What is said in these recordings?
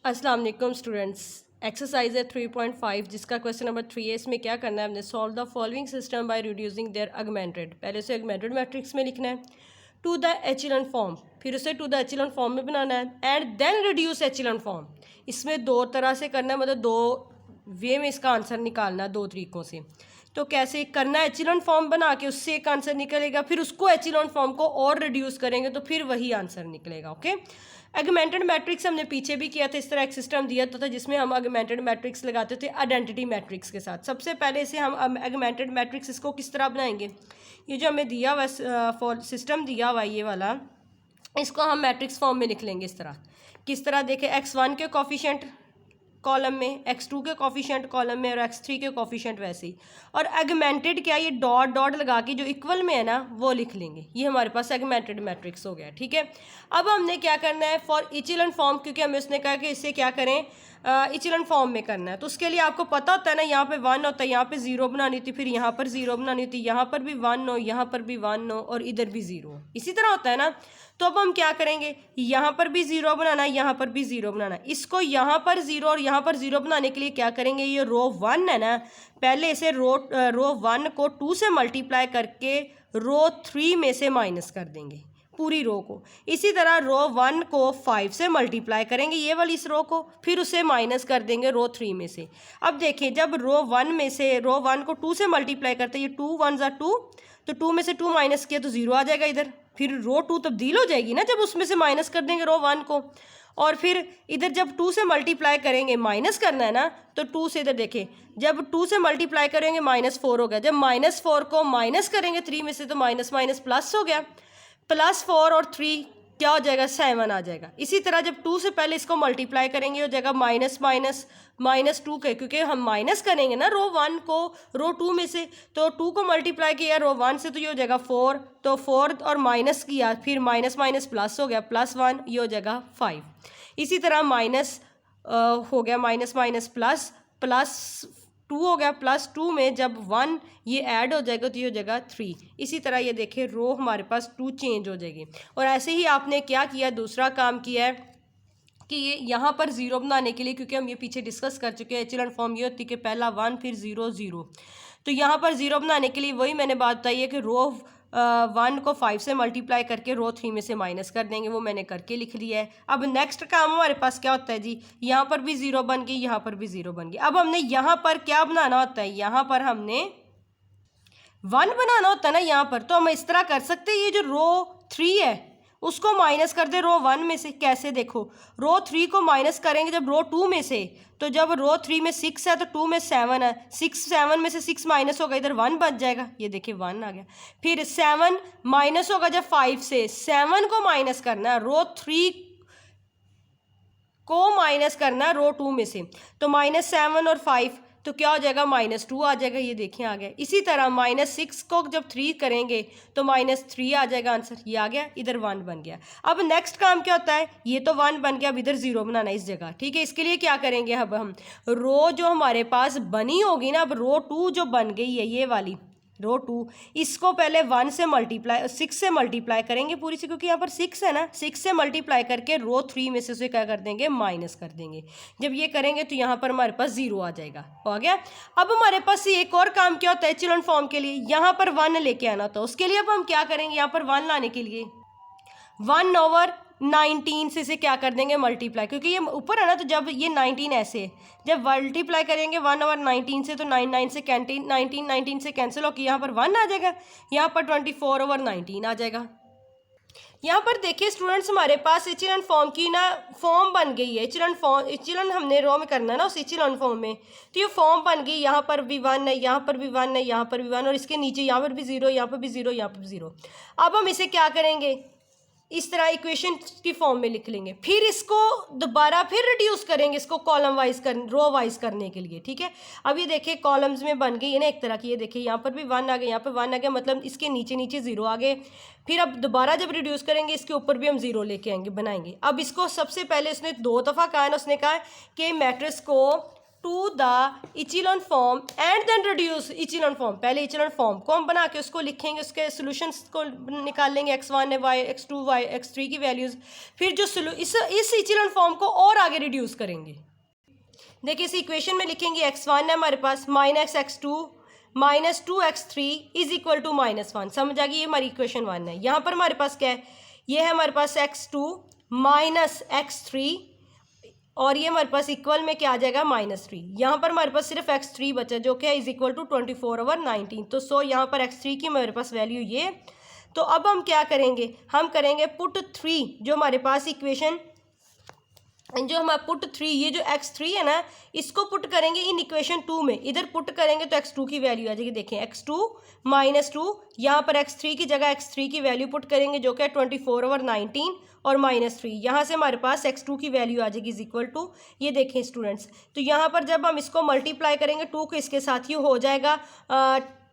अस्सलाम वालेकुम students. Exercise है 3.5 जिसका क्वेश्चन नंबर 3 है। इसमें क्या करना है, हमने solve the following system by reducing there augmented. पहले से अगमेंटेड मैट्रिक्स में लिखना है टू द एचिलन फॉर्म, फिर उसे टू द एचिलन फॉर्म में बनाना है and then reduce echelon form. इसमें दो तरह से करना है, मतलब दो वे में इसका आंसर निकालना है, दो तरीक़ों से। तो कैसे करना है, एचिलन फॉर्म बना के उससे एक आंसर निकलेगा, फिर उसको एचिलन फॉर्म को और रिड्यूस करेंगे तो फिर वही आंसर निकलेगा। ओके, एगमेंटेड मैट्रिक्स हमने पीछे भी किया था, इस तरह एक सिस्टम दिया था जिसमें हम एगमेंटेड मैट्रिक्स लगाते थे आइडेंटिटी मैट्रिक्स के साथ। सबसे पहले से हम एगमेंटेड मैट्रिक्स इसको किस तरह बनाएंगे, ये जो हमें दिया हुआ सिस्टम दिया हुआ ये वाला, इसको हम मैट्रिक्स फॉर्म में लिख लेंगे इस तरह। किस तरह देखें, x1 के कोफिशिएंट कॉलम में, x2 के कोफिशिएंट कॉलम में और x3 के कोफिशिएंट वैसे ही। और एगमेंटेड क्या, ये डॉट डॉट लगा के जो इक्वल में है ना वो लिख लेंगे। ये हमारे पास एगमेंटेड मैट्रिक्स हो गया। ठीक है, अब हमने क्या करना है फॉर इचिलन फॉर्म, क्योंकि हमें उसने कहा कि इससे क्या करें, इचिलन फॉर्म में करना है। तो उसके लिए आपको पता होता है ना, यहाँ पे 1 होता है, यहाँ पे 0 बनानी होती, फिर यहाँ पर 0 बनानी होती, यहाँ पर भी 1 हो, यहाँ पर भी 1 हो और इधर भी 0 हो, इसी तरह होता है ना। तो अब हम क्या करेंगे, यहाँ पर भी 0 बनाना है, यहाँ पर भी 0 बनाना है। इसको यहाँ पर 0 और यहाँ पर 0 बनाने के लिए क्या करेंगे, ये रो 1 है ना, पहले इसे रो 1 को 2 से मल्टीप्लाई करके रो 3 में से माइनस कर देंगे पूरी रो को। इसी तरह रो 1 को 5 से मल्टीप्लाई करेंगे ये वाली इस रो को, फिर उसे माइनस कर देंगे रो 3 में से। अब देखिए, जब रो 1 में से रो 1 को 2 से मल्टीप्लाई करते हैं, ये 2 1 2, तो 2 में से 2 माइनस किया तो 0 आ जाएगा इधर, फिर रो 2 तब्दील हो जाएगी ना जब उसमें से माइनस कर देंगे रो 1 को। और फिर इधर जब 2 से मल्टीप्लाई करेंगे, माइनस करना है ना, तो 2 से इधर देखें, जब 2 से मल्टीप्लाई करेंगे -4 हो गया, जब -4 को माइनस करेंगे 3 में से तो माइनस माइनस प्लस हो गया, +4 और 3 क्या हो जाएगा, 7 आ जाएगा। इसी तरह जब 2 से पहले इसको मल्टीप्लाई करेंगे हो जाएगा माइनस माइनस -2 के, क्योंकि हम माइनस करेंगे ना रो 1 को रो 2 में से, तो 2 को मल्टीप्लाई किया रो 1 से तो ये हो जाएगा 4, तो 4 और माइनस किया, फिर माइनस माइनस प्लस हो गया, +1, ये हो जाएगा 5। इसी तरह माइनस हो गया, माइनस माइनस प्लस 2 हो गया, +2 में जब 1 ये ऐड हो जाएगा तो ये हो जाएगा 3। इसी तरह ये देखिए रो हमारे पास 2 चेंज हो जाएगी। और ऐसे ही आपने क्या किया, दूसरा काम किया है कि ये यहाँ पर 0 बनाने के लिए, क्योंकि हम ये पीछे डिस्कस कर चुके हैं, एचिलन फॉर्म ये होती है कि पहला 1 फिर 0 0, तो यहाँ पर 0 बनाने के लिए वही मैंने बात बताई है कि रो 1 को 5 से मल्टीप्लाई करके रो 3 में से माइनस कर देंगे, वो मैंने करके लिख लिया है। अब नेक्स्ट काम हमारे पास क्या होता है जी, यहाँ पर भी 0 बन गई, यहाँ पर भी 0 बन गई। अब हमने यहाँ पर क्या बनाना होता है, यहाँ पर हमने 1 बनाना होता है ना यहाँ पर, तो हम इस तरह कर सकते हैं, ये जो रो 3 है उसको माइनस कर दे रो 1 में से। कैसे, देखो रो 3 को माइनस करेंगे जब रो 2 में से, तो जब रो 3 में 6 है तो 2 में 7 है, 7 में से 6 माइनस होगा, इधर 1 बच जाएगा, ये देखिए 1 आ गया। फिर 7 माइनस होगा जब 5 से, 7 को माइनस करना है, रो 3 को माइनस करना है रो 2 में से, तो -7 और 5 तो क्या हो जाएगा, -2 आ जाएगा, ये देखिए आ गया। इसी तरह -6 को जब 3 करेंगे तो -3 आ जाएगा आंसर, ये आ गया, इधर 1 बन गया। अब नेक्स्ट काम क्या होता है, ये तो 1 बन गया, अब इधर 0 बनाना है इस जगह। ठीक है, इसके लिए क्या करेंगे, अब हम रो जो हमारे पास बनी होगी ना, अब रो 2 जो बन गई है ये वाली रो 2, इसको पहले 1 से मल्टीप्लाई 6 से मल्टीप्लाई करेंगे पूरी से, क्योंकि यहाँ पर 6 है ना, 6 से मल्टीप्लाई करके रो 3 में से उसे क्या कर देंगे, माइनस कर देंगे। जब ये करेंगे तो यहाँ पर हमारे पास 0 आ जाएगा, हो गया। अब हमारे पास एक और काम क्या होता है एचिलन फॉर्म के लिए, यहाँ पर 1 लेके आना, तो उसके लिए अब हम क्या करेंगे, यहाँ पर 1 लाने के लिए 1/19 से इसे क्या कर देंगे, मल्टीप्लाई, क्योंकि ये ऊपर है ना, तो जब ये 19 ऐसे जब मल्टीप्लाई करेंगे 1/19 से, तो 9 से 19 से कैंसिल होकर यहाँ पर 1 आ जाएगा, यहाँ पर 24/19 आ जाएगा। यहाँ पर देखिए स्टूडेंट्स, हमारे पास एचिलन फॉर्म की ना फॉर्म बन गई है। एचिलन हमने रो में करना है ना, उस एचिलन फॉर्म में, तो ये फॉर्म बन गई, यहाँ पर भी 1 है, यहाँ पर भी 1 है, यहाँ पर भी 1, और इसके नीचे यहाँ पर भी 0, यहाँ पर भी 0, यहाँ पर भी 0। अब हम इसे क्या करेंगे, इस तरह इक्वेशन की फॉर्म में लिख लेंगे, फिर इसको दोबारा फिर रिड्यूस करेंगे, इसको कॉलम वाइज रो वाइज करने के लिए। ठीक है, अब ये देखिए कॉलम्स में बन गई है ना एक तरह की, ये देखिए यहाँ पर भी 1 आ गया, यहाँ पर 1 आ गया, मतलब इसके नीचे नीचे 0 आ गए। फिर अब दोबारा जब रिड्यूस करेंगे इसके ऊपर भी हम 0 लेके आएंगे, बनाएंगे। अब इसको सबसे पहले उसने 2 दफ़ा कहा है ना, उसने कहा कि मैट्रिक्स को to the echelon form and then reduce echelon form. पहले इचिलॉन फॉर्म को हम बना के उसको लिखेंगे, उसके सॉल्यूशंस को निकाल लेंगे x1 y x2 y x3 की वैल्यूज़, फिर जो इस इचिलॉन फॉर्म को और आगे रिड्यूस करेंगे। देखिए इस इक्वेशन में लिखेंगे x1 है हमारे पास minus x2 minus 2x3 is equal to -1। समझ आ गई, ये हमारी इक्वेशन 1 है। यहाँ पर हमारे पास क्या है, ये है हमारे पास x2 माइनस x3 और ये हमारे पास इक्वल में क्या आ जाएगा -3। यहाँ पर हमारे पास सिर्फ x3 बचा जो कि इज इक्वल टू 24/19। तो सो यहाँ पर x3 की हमारे पास वैल्यू ये। तो अब हम क्या करेंगे, हम करेंगे पुट 3, जो हमारे पास इक्वेशन जो हमारा पुट 3, ये जो x3 है ना, इसको पुट करेंगे इन इक्वेशन 2 में। इधर पुट करेंगे तो x2 की वैल्यू आ जाएगी। देखें x2 -2, यहाँ पर x3 की जगह x3 की वैल्यू पुट करेंगे जो कि 24/19 और -3। यहाँ से हमारे पास x2 की वैल्यू आ जाएगी इज इक्वल टू, ये देखें स्टूडेंट्स, तो यहाँ पर जब हम इसको मल्टीप्लाई करेंगे 2 को इसके साथ, ये हो जाएगा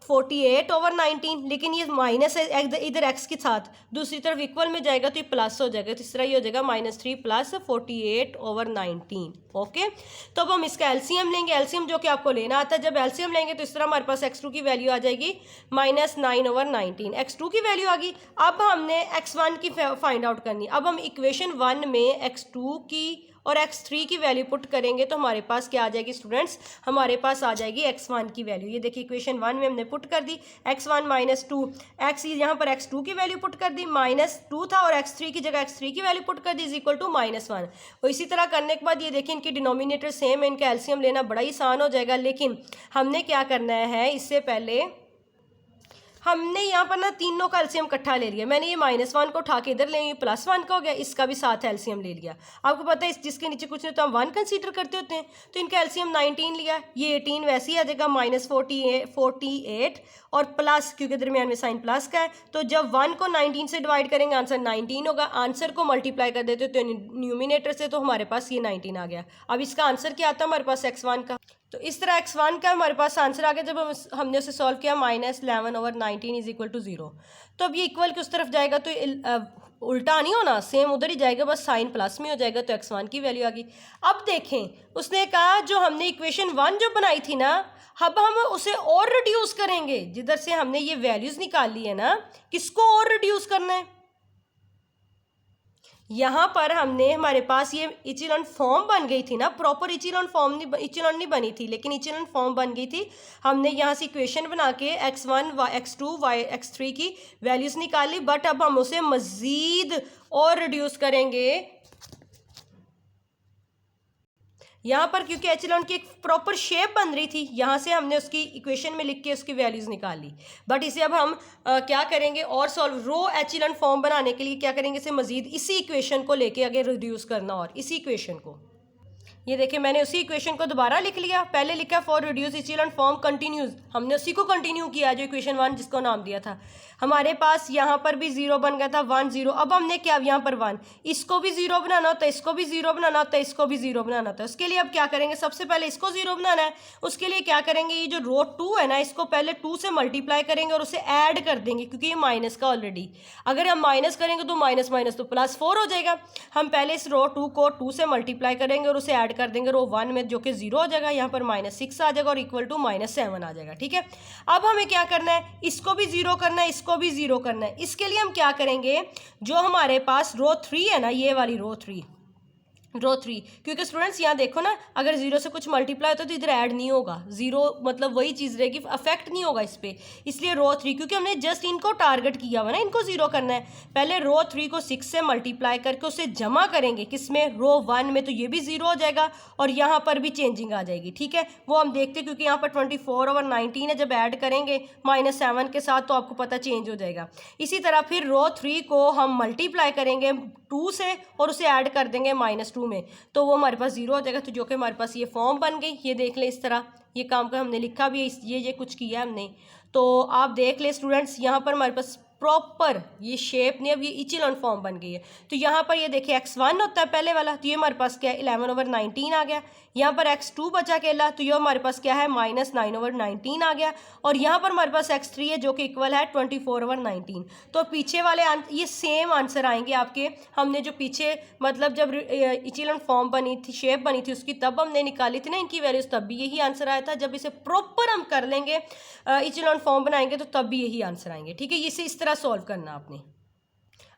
48/19, लेकिन ये माइनस है इधर x के साथ, दूसरी तरफ इक्वल में जाएगा तो ये प्लस हो जाएगा। तो इस तरह ये हो जाएगा -3 प्लस 48/19। ओके, तो अब हम इसका एलसीएम लेंगे, एलसीएम जो कि आपको लेना आता है। जब एलसीएम लेंगे तो इस तरह हमारे पास x2 की वैल्यू आ जाएगी -9/19। x2 की वैल्यू आ गई। अब हमने x1 की फाइंड आउट करनी। अब हम इक्वेशन 1 में x2 की और x3 की वैल्यू पुट करेंगे तो हमारे पास क्या आ जाएगी स्टूडेंट्स, हमारे पास आ जाएगी x1 की वैल्यू। ये देखिए इक्वेशन 1 में हमने पुट कर दी x1 -2, x यहाँ पर x2 की वैल्यू पुट कर दी, -2 था और x3 की जगह x3 की वैल्यू पुट कर दी इज इक्वल टू -1। और इसी तरह करने के बाद ये देखिए इनकी डिनोमिनेटर सेम है, इनका एलसीएम लेना बड़ा ही आसान हो जाएगा। लेकिन हमने क्या करना है, इससे पहले हमने यहाँ पर ना तीनों का एलसीएम इकट्ठा ले लिया। मैंने ये -1 को उठा के इधर ले, +1 का हो गया, इसका भी साथ एलसीएम ले लिया। आपको पता है जिसके नीचे कुछ नहीं तो हम 1 कंसीडर करते होते हैं, तो इनका एलसीएम 19 लिया, ये 18 वैसे ही आ जाएगा -48 और प्लस, क्योंकि दरमियान में साइन प्लस का है, तो जब 1 को 19 से डिवाइड करेंगे आंसर 19 होगा। आंसर को मल्टीप्लाई कर देते तो न्यूमिनेटर से, तो हमारे पास ये 19 आ गया। अब इसका आंसर क्या आता है हमारे पास x1 का, तो इस तरह x1 का हमारे पास आंसर आ गया। जब हमने उसे सॉल्व किया -11/19 इज इक्वल टू 0। तो अब ये इक्वल की उस तरफ जाएगा तो उल्टा नहीं होना, सेम उधर ही जाएगा, बस साइन प्लस में हो जाएगा। तो x1 की वैल्यू आ गई। अब देखें उसने कहा जो हमने इक्वेशन 1 जो बनाई थी ना, अब हम उसे और रिड्यूस करेंगे। जिधर से हमने ये वैल्यूज़ निकाल ली है ना, किसको और रिड्यूस करना है, यहाँ पर हमने हमारे पास ये इचिलॉन फॉर्म बन गई थी ना, प्रॉपर इचिलॉन फॉर्म नहीं, इचिलॉन नहीं बनी थी लेकिन इचिलॉन फॉर्म बन गई थी। हमने यहाँ से इक्वेशन बना के x1 x2 x3 की वैल्यूज़ निकाली, बट अब हम उसे मज़ीद और रिड्यूस करेंगे यहाँ पर, क्योंकि एचिलॉन की एक प्रॉपर शेप बन रही थी। यहाँ से हमने उसकी इक्वेशन में लिख के उसकी वैल्यूज़ निकाल ली, बट इसे अब हम क्या करेंगे और सॉल्व रो एचिलॉन फॉर्म बनाने के लिए क्या करेंगे, इसे मज़ीद इसी इक्वेशन को लेके आगे रिड्यूस करना, और इसी इक्वेशन को, ये देखिए मैंने उसी इक्वेशन को दोबारा लिख लिया। पहले लिखा for reduce echelon form continues, हमने उसी को कंटिन्यू किया जो इक्वेशन 1 जिसको नाम दिया था। हमारे पास यहाँ पर भी 0 बन गया था, 1 0। अब हमने क्या, यहाँ पर 1, इसको भी 0 बनाना होता है, इसको भी 0 बनाना होता है, इसको भी 0 बनाना होता है। उसके लिए अब क्या करेंगे, सबसे पहले इसको 0 बनाना है। उसके लिए क्या करेंगे, ये जो रो 2 है ना, इसको पहले 2 से मल्टीप्लाई करेंगे और उसे ऐड कर देंगे, क्योंकि ये माइनस का ऑलरेडी, अगर हम माइनस करेंगे तो माइनस माइनस तो +4 हो जाएगा। हम पहले इस रो 2 को 2 से मल्टीप्लाई करेंगे और उसे ऐड कर देंगे रो 1 में, जो कि 0 हो जाएगा। यहाँ पर -6 आ जाएगा और इक्वल टू -7 आ जाएगा। ठीक है, अब हमें क्या करना है, इसको भी 0 करना है, इसको भी 0 करना है। इसके लिए हम क्या करेंगे, जो हमारे पास रो 3 है ना, ये वाली रो 3, क्योंकि स्टूडेंट्स यहाँ देखो ना, अगर 0 से कुछ मल्टीप्लाई होता है तो इधर ऐड नहीं होगा, 0 मतलब वही चीज़ रहेगी, अफेक्ट नहीं होगा इस पर। इसलिए रो 3, क्योंकि हमने जस्ट इनको टारगेट किया हुआ ना, इनको 0 करना है। पहले रो 3 को 6 से मल्टीप्लाई करके उसे जमा करेंगे किसमें, रो 1 में, तो ये भी 0 हो जाएगा और यहाँ पर भी चेंजिंग आ जाएगी। ठीक है, वो हम देखते हैं, क्योंकि यहाँ पर 24/19 है, जब ऐड करेंगे -7 के साथ तो आपको पता चेंज हो जाएगा। इसी तरह फिर रो 3 को हम मल्टीप्लाई करेंगे 2 से और उसे ऐड कर देंगे -2 में, तो वो हमारे पास 0 हो जाएगा। तो जो कि हमारे पास ये फॉर्म बन गई, ये देख लें, इस तरह ये काम का हमने लिखा भी है, ये कुछ किया हमने। तो आप देख लें स्टूडेंट्स, यहाँ पर हमारे पास प्रॉपर ये शेप नहीं, अब ये इचेलॉन फॉर्म बन गई है। तो यहाँ पर ये देखिए x1 होता है पहले वाला, तो ये हमारे पास क्या है 11/19 आ गया। यहाँ पर x2 बचा अकेला, तो ये हमारे पास क्या है -9/19 आ गया। और यहाँ पर हमारे पास x3 है जो कि इक्वल है 24/19। तो पीछे वाले ये सेम आंसर आएंगे आपके। हमने जो पीछे मतलब जब इचेलॉन फॉर्म बनी थी, शेप बनी थी उसकी, तब हमने निकाली थी ना इनकी वैल्यूज, तब भी यही आंसर आया था। जब इसे प्रॉपर हम कर लेंगे, इचेलॉन फॉर्म बनाएंगे, तो तब भी यही आंसर आएंगे। ठीक है, इसे इस तरह सॉल्व करना आपने।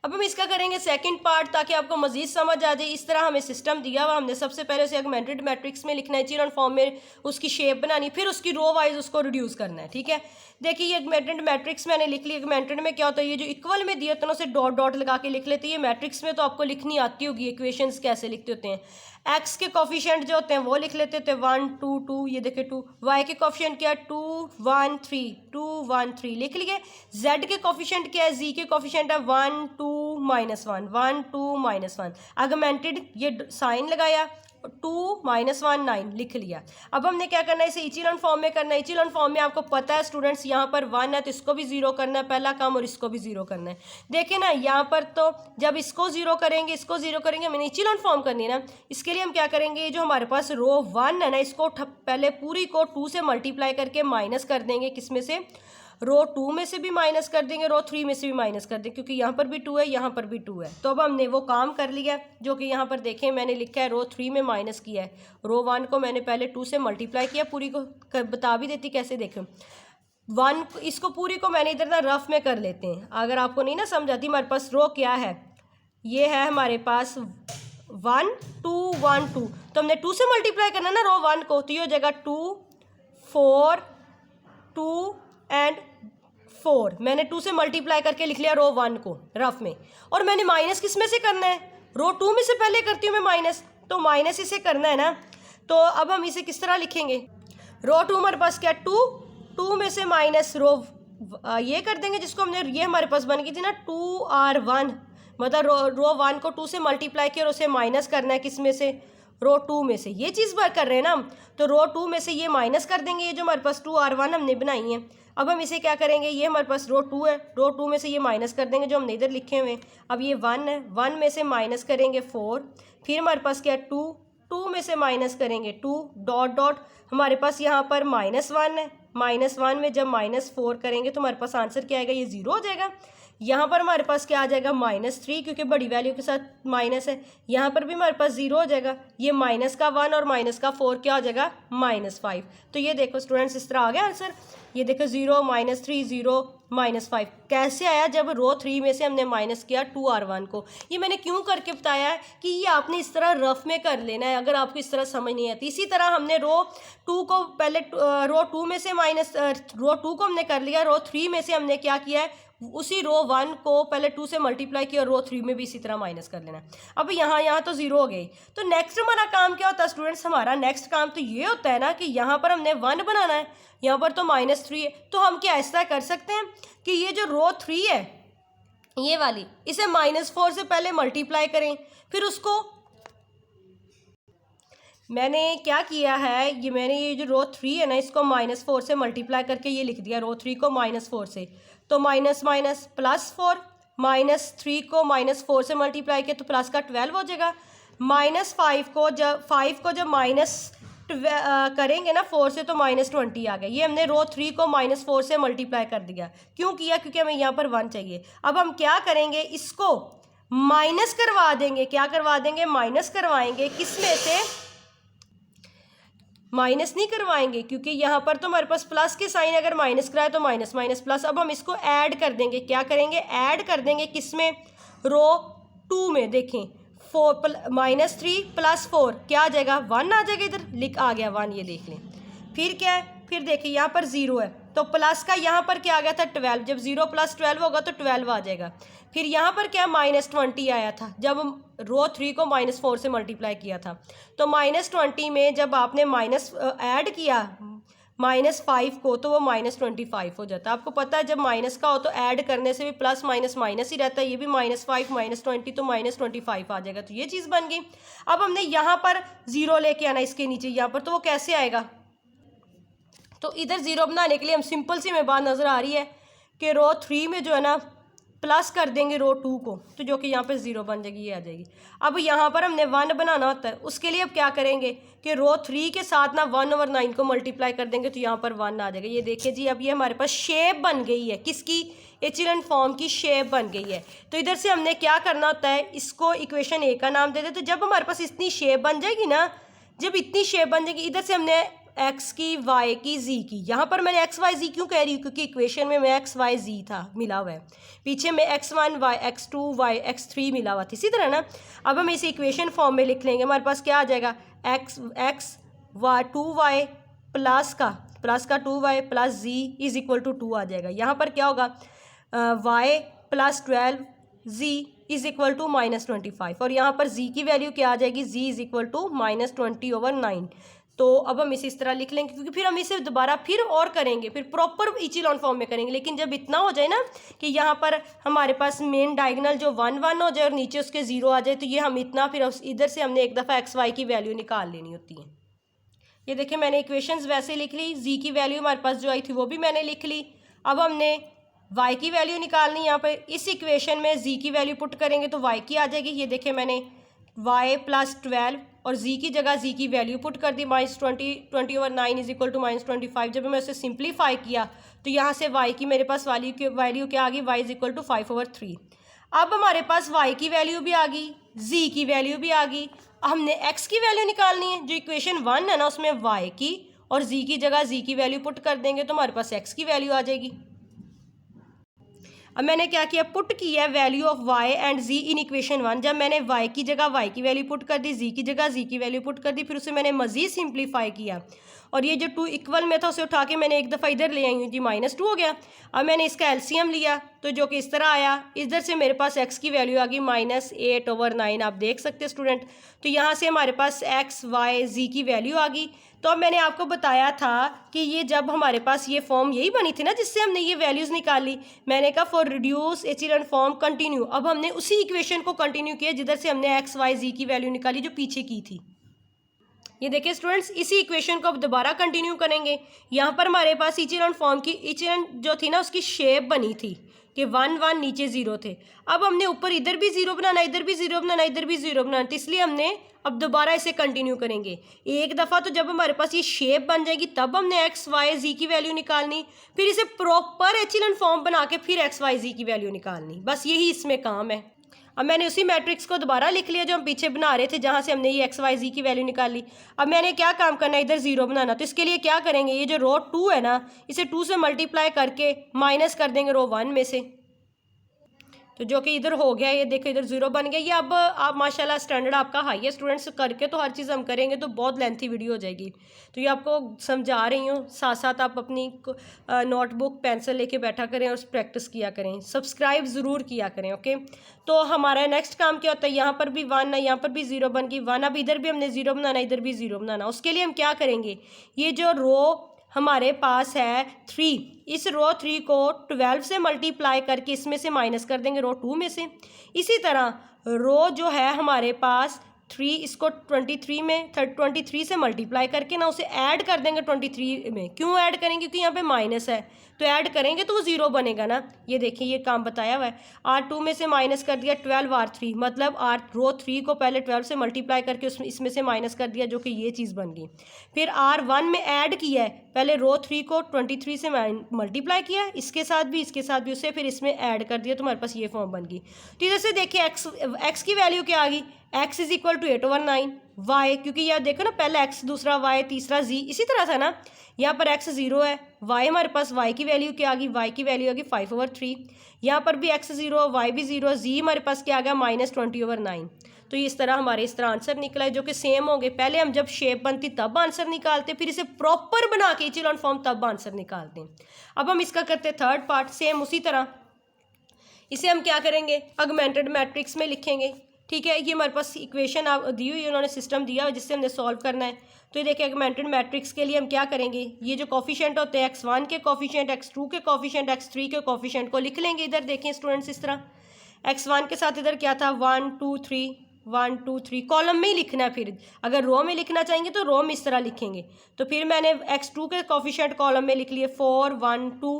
अब हम इसका करेंगे सेकंड पार्ट, ताकि आपको मजीद समझ आ जाए। इस तरह हमें सिस्टम दिया हुआ, हमने सबसे पहले उसे ऑगमेंटेड मैट्रिक्स में लिखना है, इचेलॉन फॉर्म में उसकी शेप बनानी, फिर उसकी रो वाइज उसको रिड्यूस करना है। ठीक है, देखिए ये ऑगमेंटेड मैट्रिक्स मैंने लिख ली। ऑगमेंटेड में क्या होता है, ये जो इक्वल में दिए होते हैं उसे डॉट डॉट लगा के लिख लेते हैं। ये मैट्रिक्स में तो आपको लिखनी आती होगी, इक्वेशंस कैसे लिखते होते हैं। एक्स के कोफिशिएंट जो होते हैं वो लिख लेते थे 1 2 2, ये देखिए 2। वाई के कोफिशिएंट क्या है 2 1 3, 2 1 3 लिख लिए। जेड के कोफिशिएंट क्या है, जी के कोफिशिएंट है 1 2 -1, 1 2 -1। ऑगमेंटेड ये साइन लगाया, 2 -1 9 लिख लिया। अब हमने क्या करना है, इसे इचेलॉन फॉर्म में करना है। इचेलॉन फॉर्म में आपको पता है स्टूडेंट्स, यहाँ पर 1 है तो इसको भी 0 करना है पहला काम, और इसको भी 0 करना है। देखिए ना यहाँ पर, तो जब इसको 0 करेंगे, इसको 0 करेंगे, हमें इचेलॉन फॉर्म करनी है ना। इसके लिए हम क्या करेंगे, ये जो हमारे पास रो 1 है ना, इसको पहले पूरी को 2 से मल्टीप्लाई करके माइनस कर देंगे। किस में से, रो 2 में से भी माइनस कर देंगे, रो 3 में से भी माइनस कर देंगे, क्योंकि यहाँ पर भी 2 है, यहाँ पर भी 2 है। तो अब हमने वो काम कर लिया, जो कि यहाँ पर देखें मैंने लिखा है रो 3 में माइनस किया है, रो 1 को मैंने पहले 2 से मल्टीप्लाई किया। पूरी को बता भी देती कैसे, देखें 1 इसको पूरी को मैंने इधर ना रफ में कर लेते हैं, अगर आपको नहीं ना समझ आती। हमारे पास रो क्या है, ये है हमारे पास 1 2 1 2, तो हमने 2 से मल्टीप्लाई करना ना रो 1 को, तो ये हो जाएगा 2 4 2 एंड 4। मैंने 2 से मल्टीप्लाई करके लिख लिया रो 1 को रफ में। और मैंने माइनस किस में से करना है, रो 2 में से पहले करती हूँ मैं माइनस, तो माइनस इसे करना है ना। तो अब हम इसे किस तरह लिखेंगे, रो 2 हमारे पास क्या 2, 2 में से माइनस रो ये कर देंगे, जिसको हमने, ये हमारे पास बन गई थी ना 2r1, मतलब रो 1 को 2 से मल्टीप्लाई किया और उसे माइनस करना है किस में से, रो 2 में से। ये चीज़ कर रहे हैं ना हम, तो रो 2 में से ये माइनस कर देंगे, ये जो हमारे पास 2r1 हमने बनाई है। अब हम इसे क्या करेंगे, ये हमारे पास रो 2 है, रो 2 में से ये माइनस कर देंगे जो हमने इधर लिखे हुए हैं। अब ये 1 है, 1 में से माइनस करेंगे 4, फिर हमारे पास क्या 2, 2 में से माइनस करेंगे 2, डॉट डॉट हमारे पास यहाँ पर -1 है। -1 में जब -4 करेंगे तो हमारे पास आंसर क्या आएगा, ये 0 हो जाएगा। यहाँ पर हमारे पास क्या आ जाएगा -3, क्योंकि बड़ी वैल्यू के साथ माइनस है। यहाँ पर भी हमारे पास 0 हो जाएगा। ये माइनस का 1 और माइनस का 4 क्या हो जाएगा -5। तो ये देखो स्टूडेंट्स, इस तरह आ गया आंसर। ये देखो 0 -3 0 -5 कैसे आया, जब रो 3 में से हमने माइनस किया 2r1 को। ये मैंने क्यों करके बताया है कि ये आपने इस तरह रफ में कर लेना है, अगर आपको इस तरह समझ नहीं आती। इसी तरह हमने रो 2 को पहले रो 2 में से माइनस, रो 2 को हमने कर लिया, रो 3 में से हमने क्या किया है, उसी रो 1 को पहले 2 से मल्टीप्लाई किया, रो 3 में भी इसी तरह माइनस कर लेना है। अब यहाँ तो 0 हो गई। तो नेक्स्ट हमारा काम क्या होता है स्टूडेंट्स, हमारा नेक्स्ट काम तो ये होता है ना कि यहाँ पर हमने 1 बनाना है, यहाँ पर तो -3 है। तो हम क्या ऐसा कर सकते हैं कि ये जो रो 3 है ये वाली, इसे -4 से पहले मल्टीप्लाई करें, फिर उसको मैंने क्या किया है, ये मैंने ये जो रो 3 है ना, इसको -4 से मल्टीप्लाई करके ये लिख दिया, रो 3 को -4 से, तो माइनस माइनस +4, -3 को -4 से मल्टीप्लाई किया तो प्लस का 12 हो जाएगा। -5 को जब माइनस करेंगे ना 4 से तो -20 आ गया। ये हमने रो 3 को -4 से मल्टीप्लाई कर दिया। क्यों किया, क्योंकि हमें यहाँ पर 1 चाहिए। अब हम क्या करेंगे, इसको माइनस करवा देंगे। क्या करवा देंगे, माइनस करवाएंगे। किस में से, माइनस नहीं करवाएंगे, क्योंकि यहाँ पर तो हमारे पास प्लस के साइन, अगर माइनस कराए तो माइनस माइनस प्लस। अब हम इसको ऐड कर देंगे। क्या करेंगे, ऐड कर देंगे। किस में, रो 2 में। देखें 3 + 4 क्या आ जाएगा, 1 आ जाएगा। इधर आ गया 1, ये देख लें। फिर क्या है, फिर देखिए यहाँ पर 0 है तो प्लस का यहाँ पर क्या आ गया था 12। जब 0 + 12 होगा तो 12 आ जाएगा। फिर यहाँ पर क्या -20 आया था जब हम रो 3 को -4 से मल्टीप्लाई किया था। तो -20 में जब आपने माइनस ऐड किया -5 को तो वो -25 हो जाता है। आपको पता है जब माइनस का हो तो ऐड करने से भी प्लस माइनस माइनस ही रहता है। ये भी -5 -20 तो -25 आ जाएगा। तो ये चीज़ बन गई। अब हमने यहाँ पर 0 लेके आना इसके नीचे यहाँ पर, तो वो कैसे आएगा। तो इधर 0 बनाने के लिए हम सिंपल सी में बात नज़र आ रही है कि रो 3 में जो है ना प्लस कर देंगे रो 2 को, तो जो कि यहाँ पे 0 बन जाएगी, ये आ जाएगी। अब यहाँ पर हमने 1 बनाना होता है, उसके लिए अब क्या करेंगे कि रो 3 के साथ ना 1/9 को मल्टीप्लाई कर देंगे, तो यहाँ पर 1 आ जाएगा। ये देखिए जी, अब ये हमारे पास शेप बन गई है, किसकी, एचेलन फॉर्म की शेप बन गई है। तो इधर से हमने क्या करना होता है, इसको इक्वेशन ए का नाम दे दे। तो जब हमारे पास इतनी शेप बन जाएगी ना, जब इतनी शेप बन जाएगी, इधर से हमने एक्स की, वाई की, जी की, यहाँ पर मैंने एक्स वाई जी क्यों कह रही हूँ, क्योंकि इक्वेशन में मैं एक्स वाई जी था मिला हुआ है, पीछे में x1 y x2 y x3 मिला हुआ था। इसी तरह ना अब हम इसे इक्वेशन फॉर्म में लिख लेंगे, हमारे पास क्या आ जाएगा, x 2y प्लस का 2y plus z is equal to 2 आ जाएगा। यहाँ पर क्या होगा, y plus 12 z is equal to -25, और यहाँ पर z की वैल्यू क्या आ जाएगी, z इज इक्वल टू -20/9। तो अब हम इसे इस तरह लिख लेंगे, क्योंकि फिर हम इसे दोबारा फिर और करेंगे, फिर प्रॉपर इचेलॉन फॉर्म में करेंगे। लेकिन जब इतना हो जाए ना कि यहाँ पर हमारे पास मेन डायगोनल जो 1 1 हो जाए और नीचे उसके 0 आ जाए, तो ये हम इतना, फिर इधर से हमने एक दफ़ा एक्स वाई की वैल्यू निकाल लेनी होती है। ये देखिए मैंने इक्वेशंस वैसे लिख ली, जी की वैल्यू हमारे पास जो आई थी वो भी मैंने लिख ली। अब हमने y की वैल्यू निकालनी, यहाँ पर इस इक्वेशन में z की वैल्यू पुट करेंगे तो y की आ जाएगी। ये देखिए मैंने y प्लस 12 और z की जगह z की वैल्यू पुट कर दी, -20/9 इज इक्वल टू -25। जब मैं उसे सिंप्लीफाई किया तो यहाँ से y की मेरे पास वैल्यू क्या आ गई, y इज इक्वल टू 5/3। अब हमारे पास y की वैल्यू भी आ गई, z की वैल्यू भी आ गई। हमने x की वैल्यू निकालनी है, जो इक्वेशन 1 है ना उसमें y की और z की जगह z की वैल्यू पुट कर देंगे तो हमारे पास x की वैल्यू आ जाएगी। अब मैंने क्या किया, पुट किया value of y and z in equation 1। जब मैंने y की जगह y की वैल्यू पुट कर दी, z की जगह z की वैल्यू पुट कर दी, फिर उसे मैंने मज़ीद सिंप्लीफाई किया और ये जो 2 इक्वल में था उसे उठा के मैंने एक दफ़ा इधर ले आई हूँ जी, -2 हो गया। अब मैंने इसका एलसीएम लिया तो जो कि इस तरह आया, इधर से मेरे पास x की वैल्यू आ गई -8/9। आप देख सकते हैं स्टूडेंट, तो यहाँ से हमारे पास x y z की वैल्यू आ गई। तो अब मैंने आपको बताया था कि ये जब हमारे पास ये फॉर्म यही बनी थी ना जिससे हमने ये वैल्यूज़ निकाली, मैंने कहा फॉर रिड्यूस एचेलन फॉर्म कंटिन्यू। अब हमने उसी इक्वेशन को कंटिन्यू किया जिधर से हमने एक्स वाई जी की वैल्यू निकाली जो पीछे की थी। ये देखिए स्टूडेंट्स, इसी इक्वेशन को अब दोबारा कंटिन्यू करेंगे। यहाँ पर हमारे पास एचेलन फॉर्म की एचेलन जो थी ना उसकी शेप बनी थी कि 1 1 नीचे 0 थे। अब हमने ऊपर इधर भी 0 बनाना, इधर भी 0 बनाना, इधर भी 0 बनाना, तो इसलिए हमने अब दोबारा इसे कंटिन्यू करेंगे। एक दफ़ा तो जब हमारे पास ये शेप बन जाएगी तब हमने एक्स वाई जी की वैल्यू निकालनी, फिर इसे प्रॉपर एचेलन फॉर्म बना के फिर एक्स वाई जी की वैल्यू निकालनी, बस यही इसमें काम है। अब मैंने उसी मैट्रिक्स को दोबारा लिख लिया जो हम पीछे बना रहे थे, जहाँ से हमने ये एक्स वाई जी की वैल्यू निकाली। अब मैंने क्या काम करना है, इधर 0 बनाना, तो इसके लिए क्या करेंगे, ये जो रो 2 है ना इसे 2 से मल्टीप्लाई करके माइनस कर देंगे रो 1 में से, तो जो कि इधर हो गया। ये देखो इधर 0 बन गया। ये अब आप माशाल्लाह स्टैंडर्ड आपका हाई है स्टूडेंट्स, करके तो हर चीज़ हम करेंगे तो बहुत लेंथी वीडियो हो जाएगी, तो ये आपको समझा रही हूँ। साथ साथ आप अपनी नोटबुक पेंसिल लेके बैठा करें और प्रैक्टिस किया करें, सब्सक्राइब ज़रूर किया करें। ओके, तो हमारा नेक्स्ट काम क्या होता है, यहाँ पर भी 1 है, यहाँ पर भी 0 बन गई 1। अब इधर भी हमने 0 बनाना, इधर भी 0 बनाना। उसके लिए हम क्या करेंगे, ये जो रो हमारे पास है 3, इस रो 3 को 12 से मल्टीप्लाई करके इसमें से माइनस कर देंगे रो 2 में से। इसी तरह रो जो है हमारे पास 3, इसको 23 से मल्टीप्लाई करके ना उसे ऐड कर देंगे 23 में। क्यों ऐड करेंगे, क्योंकि यहाँ पे माइनस है, तो ऐड करेंगे तो वो 0 बनेगा ना। ये देखिए ये काम बताया हुआ है। R2 में से माइनस कर दिया 12 R3, मतलब रो 3 को पहले 12 से मल्टीप्लाई करके उसमें इसमें से माइनस कर दिया, जो कि ये चीज़ बन गई। फिर R1 में ऐड किया है, पहले रो 3 को 23 से मल्टीप्लाई किया, इसके साथ भी इसके साथ भी, उससे फिर इसमें ऐड कर दिया, तो हमारे पास ये फॉर्म बन गई। तो इधर से देखिए एक्स की वैल्यू क्या आ गई, x is equal to 8/9, y क्योंकि यह देखो ना पहला x दूसरा y तीसरा z, इसी तरह था ना। यहाँ पर x 0 है, y हमारे पास y की वैल्यू क्या आ गई, y की वैल्यू आ गई 5/3। यहाँ पर भी x 0 y भी 0, z हमारे पास क्या आ गया -20/9। तो इस तरह आंसर निकला है, जो कि सेम होंगे। पहले हम जब शेप बनती तब आंसर निकालते, फिर इसे प्रॉपर बना के इचेलॉन फॉर्म तब आंसर निकालते हैं। अब हम इसका करते थर्ड पार्ट, सेम उसी तरह इसे हम क्या करेंगे, ऑगमेंटेड मैट्रिक्स में लिखेंगे। ठीक है, ये हमारे पास इक्वेशन दी हुई है, उन्होंने सिस्टम दिया हुआ जिससे हमने सॉल्व करना है। तो ये देखिए ऑगमेंटेड मैट्रिक्स के लिए हम क्या करेंगे, ये जो कोफिशिएंट होते हैं x1 के कोफिशिएंट, x2 के कोफिशिएंट, x3 के कोफिशिएंट को लिख लेंगे। इधर देखें स्टूडेंट्स, इस तरह x1 के साथ इधर क्या था 1 2 3 1 2 3, कॉलम में ही लिखना है। फिर अगर रो में लिखना चाहेंगे तो रो में इस तरह लिखेंगे। तो फिर मैंने x2 के कोफिशिएंट कॉलम में लिख लिए 4 1 2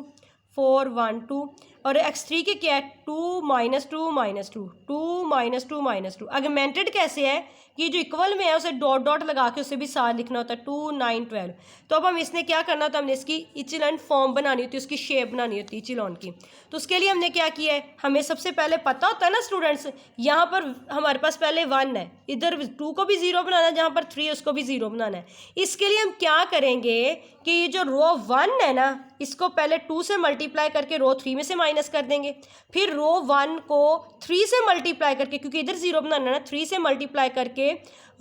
4 1 2। और x3 के क्या है 2 -2 -2 2 -2 -2। अगमेंटेड कैसे है कि जो इक्वल में है उसे डॉट डॉट लगा के उसे भी साथ लिखना होता है 2 9 12। तो अब हम इसने क्या करना होता है, हमने इसकी इचिलॉन फॉर्म बनानी होती है, उसकी शेप बनानी होती है इचिलॉन की। तो उसके लिए हमने क्या किया है, हमें सबसे पहले पता होता है ना स्टूडेंट्स, यहाँ पर हमारे पास पहले 1 है, इधर 2 को भी 0 बनाना है, जहाँ पर 3 है उसको भी 0 बनाना है। इसके लिए हम क्या करेंगे कि ये जो रो 1 है ना, इसको पहले 2 से मल्टीप्लाई करके रो 3 में से माइनस कर देंगे, फिर रो 1 को 3 से मल्टीप्लाई करके, क्योंकि इधर 0 बनाना है ना, 3 से मल्टीप्लाई करके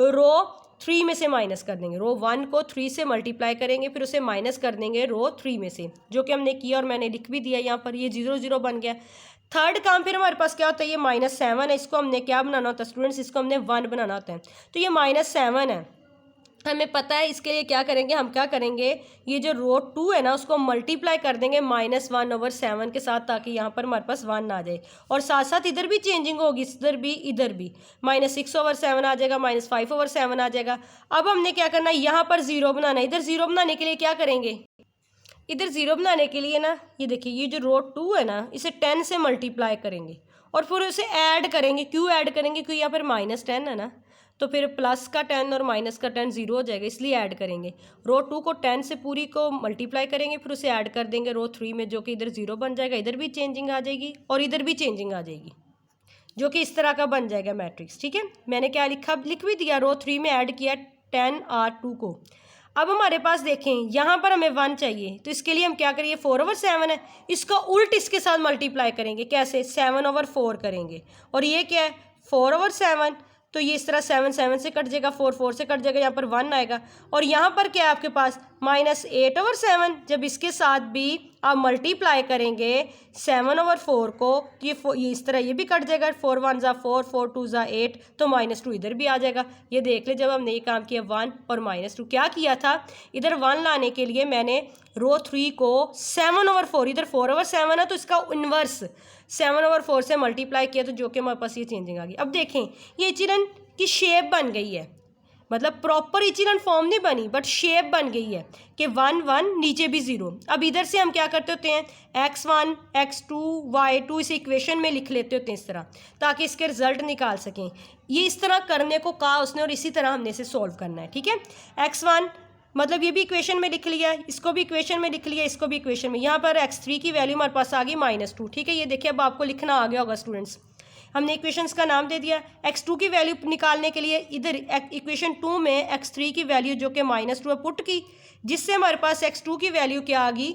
रो 3 में से माइनस कर देंगे। रो 1 को 3 से मल्टीप्लाई करेंगे, फिर उसे माइनस कर देंगे रो 3 में से, जो कि हमने किया और मैंने लिख भी दिया यहाँ पर, ये 0 0 बन गया। थर्ड काम फिर हमारे पास क्या होता है, ये -7 है, इसको हमने क्या बनाना होता है स्टूडेंट्स, इसको हमने 1 बनाना होता है। तो ये -7 है, हमें पता है। इसके लिए क्या करेंगे, हम क्या करेंगे, ये जो रो 2 है ना उसको मल्टीप्लाई कर देंगे -1/7 के साथ, ताकि यहाँ पर हमारे पास 1 आ जाए। और साथ साथ इधर भी चेंजिंग होगी, इधर भी -6/7 आ जाएगा, -5/7 आ जाएगा। अब हमने क्या करना है, यहाँ पर 0 बनाना है। इधर 0 बनाने के लिए क्या करेंगे, इधर 0 बनाने के लिए ना, ये देखिए ये जो रो 2 है ना, इसे 10 से मल्टीप्लाई करेंगे और फिर उसे ऐड करेंगे। क्यों ऐड करेंगे, क्योंकि यहाँ पर -10 है ना, तो फिर प्लस का 10 और माइनस का 10 0 हो जाएगा, इसलिए ऐड करेंगे। रो 2 को 10 से पूरी को मल्टीप्लाई करेंगे, फिर उसे ऐड कर देंगे रो 3 में, जो कि इधर 0 बन जाएगा, इधर भी चेंजिंग आ जाएगी और इधर भी चेंजिंग आ जाएगी, जो कि इस तरह का बन जाएगा मैट्रिक्स। ठीक है, मैंने क्या लिख भी दिया, रो 3 में ऐड किया 10R2 को। अब हमारे पास देखें यहाँ पर हमें 1 चाहिए, तो इसके लिए हम क्या करेंगे, 4/7 है, इसको उल्ट इसके साथ मल्टीप्लाई करेंगे। कैसे, 7/4 करेंगे। और ये क्या है 4/7, तो ये इस तरह 7 7 से कट जाएगा, 4 4 से कट जाएगा, यहाँ पर 1 आएगा। और यहाँ पर क्या है आपके पास -8/7, जब इसके साथ भी आप मल्टीप्लाई करेंगे 7/4 को, ये इस तरह ये भी कट जाएगा, 4 1 ज़ा 4 4 2 ज़ा 8, तो -2 इधर भी आ जाएगा। ये देख ले, जब हमने ये काम किया 1 और -2 क्या किया था, इधर 1 लाने के लिए मैंने रो 3 को 7/4, इधर 4/7 है तो इसका इन्वर्स 7/4 से मल्टीप्लाई किया, तो जो कि हमारे पास ये चेंजिंग आ गई। अब देखें ये इचिलन की शेप बन गई है, मतलब प्रॉपर इचिलन फॉर्म नहीं बनी, बट शेप बन गई है कि 1 1 नीचे भी 0। अब इधर से हम क्या करते होते हैं, x1 x2 y2 इस इक्वेशन में लिख लेते होते हैं इस तरह, ताकि इसके रिजल्ट निकाल सकें। ये इस तरह करने को कहा उसने और इसी तरह हमने इसे सॉल्व करना है। ठीक है, x1 मतलब ये भी इक्वेशन में लिख लिया, इसको भी इक्वेशन में लिख लिया, इसको भी इक्वेशन में। यहाँ पर x3 की वैल्यू हमारे पास आ गई -2। ठीक है, ये देखिए अब आपको लिखना आ गया होगा स्टूडेंट्स, हमने इक्वेशंस का नाम दे दिया। x2 की वैल्यू निकालने के लिए इधर इक्वेशन 2 में x3 की वैल्यू जो कि -2 पुट की, जिससे हमारे पास x2 की वैल्यू क्या आ गई,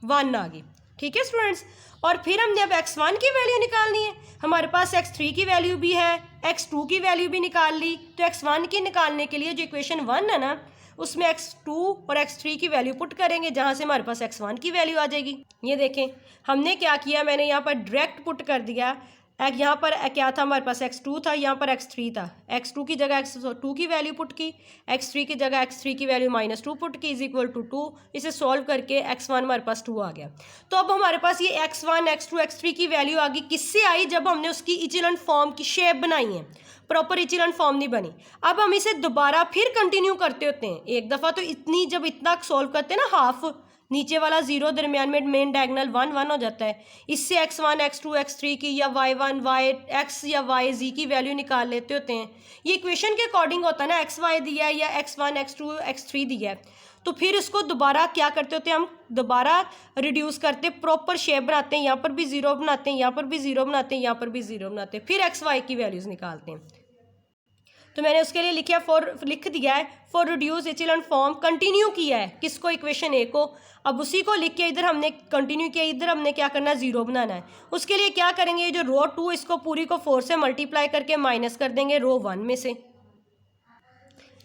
1 आ गई। ठीक है स्टूडेंट्स, और फिर हमने अब x1 की वैल्यू निकालनी है। हमारे पास x3 की वैल्यू भी है, x2 की वैल्यू भी निकाल ली, तो x1 की निकालने के लिए जो इक्वेशन 1 है ना, उसमें x2 और x3 की वैल्यू पुट करेंगे, जहाँ से हमारे पास x1 की वैल्यू आ जाएगी। ये देखें हमने क्या किया, मैंने यहाँ पर डायरेक्ट पुट कर दिया। यहाँ पर क्या था, हमारे पास x2 था, यहाँ पर x3 था। x2 की जगह x2 की वैल्यू पुट की, x3 की जगह x3 की वैल्यू -2 पुट की, = 2। इसे सॉल्व करके x1 हमारे पास 2 आ गया। तो अब हमारे पास ये x1 x2 x3 की वैल्यू आ गई, किससे आई, जब हमने उसकी इचिलन फॉर्म की शेप बनाई है, प्रॉपर इचिलन फॉर्म नहीं बनी। अब हम इसे दोबारा फिर कंटिन्यू करते होते हैं। एक दफ़ा तो जब इतना सॉल्व करते हैं ना, हाफ नीचे वाला 0, दरमियान में मेन डायगोनल 1 1 हो जाता है। इससे x1 x2 x3 की या y1 x या yz की वैल्यू निकाल लेते होते हैं। ये इक्वेशन के अकॉर्डिंग होता है ना, xy दिया है या x1 x2 x3 दिया है, तो फिर इसको दोबारा क्या करते होते हैं, हम दोबारा रिड्यूस करते, प्रॉपर शेप बनाते हैं। यहाँ पर भी 0 बनाते हैं, यहाँ पर भी 0 बनाते हैं, यहाँ पर भी 0 बनाते हैं, फिर xy की वैल्यूज़ निकालते हैं। तो मैंने उसके लिए लिख दिया है फॉर रिड्यूस इचिलन फॉर्म, कंटिन्यू किया है किसको, इक्वेशन ए को। अब उसी को लिख के इधर हमने कंटिन्यू किया, इधर हमने क्या करना है, 0 बनाना है। उसके लिए क्या करेंगे, ये जो रो 2 इसको पूरी को 4 से मल्टीप्लाई करके माइनस कर देंगे रो 1 में से,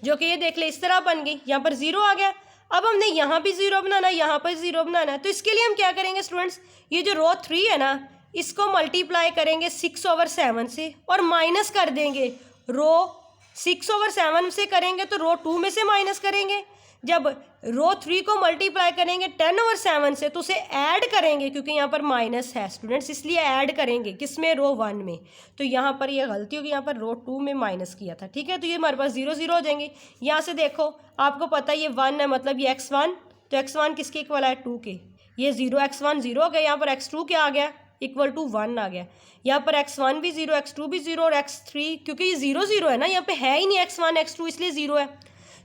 जो कि ये देख ले इस तरह बन गई। यहाँ पर 0 आ गया। अब हमने यहाँ भी 0 बनाना है, यहाँ पर 0 बनाना है। तो इसके लिए हम क्या करेंगे स्टूडेंट्स, ये जो रो 3 है ना, इसको मल्टीप्लाई करेंगे 6/7 से और माइनस कर देंगे रो 6/7 से करेंगे तो रो 2 में से माइनस करेंगे। जब रो 3 को मल्टीप्लाई करेंगे 10/7 से, तो उसे ऐड करेंगे, क्योंकि यहाँ पर माइनस है स्टूडेंट्स, इसलिए ऐड करेंगे किसमें, रो 1 में। तो यहाँ पर ये गलती होगी, यहाँ पर रो 2 में माइनस किया था। ठीक है, तो ये हमारे पास 0 0 हो जाएंगे। यहाँ से देखो आपको पता है ये 1 है, मतलब ये x1, तो x1 किसके इक्वल है, 2 के। ये 0 x1 0 हो गया, यहाँ पर x2 क्या आ गया, इक्वल टू 1 आ गया। यहाँ पर x1 भी 0, x2 भी 0 और x3, क्योंकि ये 0 0 है ना, यहाँ पे है ही नहीं x1 x2, इसलिए 0 है।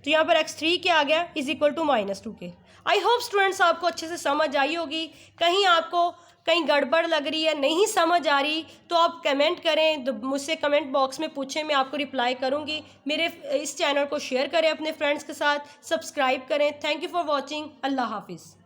तो यहाँ पर x3 क्या आ गया, इज इक्वल टू -2 के। आई होप स्टूडेंट्स आपको अच्छे से समझ आई होगी। कहीं आपको कहीं गड़बड़ लग रही है, नहीं समझ आ रही, तो आप कमेंट करें, मुझसे कमेंट बॉक्स में पूछें, मैं आपको रिप्लाई करूँगी। मेरे इस चैनल को शेयर करें अपने फ्रेंड्स के साथ, सब्सक्राइब करें। Thank you for watching. अल्लाह हाफिज़।